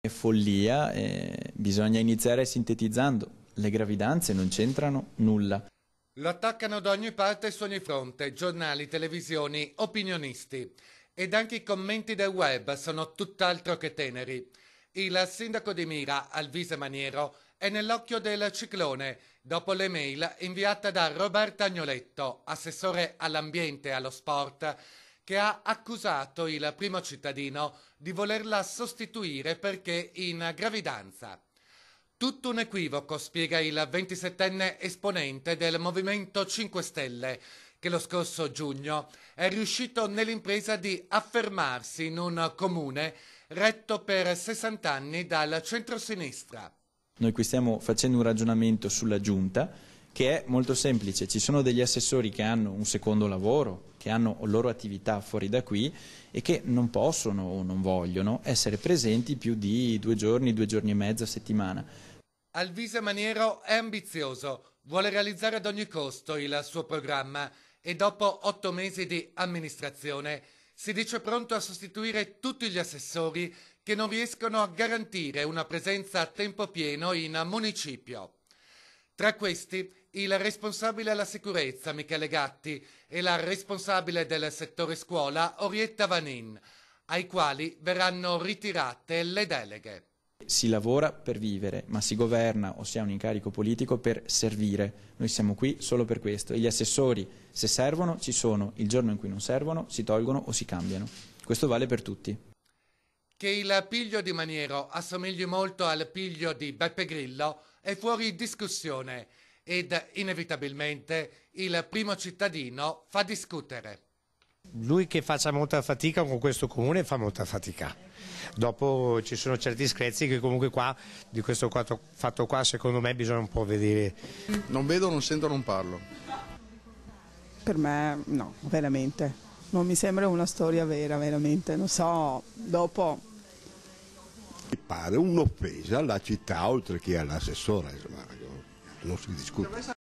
È follia, bisogna iniziare sintetizzando. Le gravidanze non c'entrano nulla. Lo attaccano da ogni parte e su ogni fronte, giornali, televisioni, opinionisti. Ed anche i commenti del web sono tutt'altro che teneri. Il sindaco di Mira, Alvise Maniero, è nell'occhio del ciclone dopo le mail inviate da Roberta Agnoletto, assessore all'ambiente e allo sport, che ha accusato il primo cittadino di volerla sostituire perché in gravidanza. Tutto un equivoco, spiega il 27enne esponente del Movimento 5 Stelle, che lo scorso giugno è riuscito nell'impresa di affermarsi in un comune retto per 60 anni dal centrosinistra. Noi qui stiamo facendo un ragionamento sulla giunta che è molto semplice. Ci sono degli assessori che hanno un secondo lavoro, che hanno loro attività fuori da qui e che non possono o non vogliono essere presenti più di 2 giorni, 2 giorni e mezzo a settimana. Alvise Maniero è ambizioso, vuole realizzare ad ogni costo il suo programma e dopo 8 mesi di amministrazione si dice pronto a sostituire tutti gli assessori che non riescono a garantire una presenza a tempo pieno in municipio. Tra questi il responsabile alla sicurezza Michele Gatti e la responsabile del settore scuola Orietta Vanin, ai quali verranno ritirate le deleghe. Si lavora per vivere, ma si governa o si ha un incarico politico per servire. Noi siamo qui solo per questo e gli assessori, se servono, ci sono, il giorno in cui non servono, si tolgono o si cambiano. Questo vale per tutti. Che il piglio di Maniero assomigli molto al piglio di Beppe Grillo è fuori discussione ed inevitabilmente il primo cittadino fa discutere. Lui che faccia molta fatica con questo comune fa molta fatica. Dopo ci sono certi screzi che comunque qua, di questo fatto qua, secondo me bisogna un po' vedere. Non vedo, non sento, non parlo. Per me no, veramente. Non mi sembra una storia vera, veramente. Non so, dopo... Mi pare un'offesa alla città oltre che all'assessore, insomma, non si discute.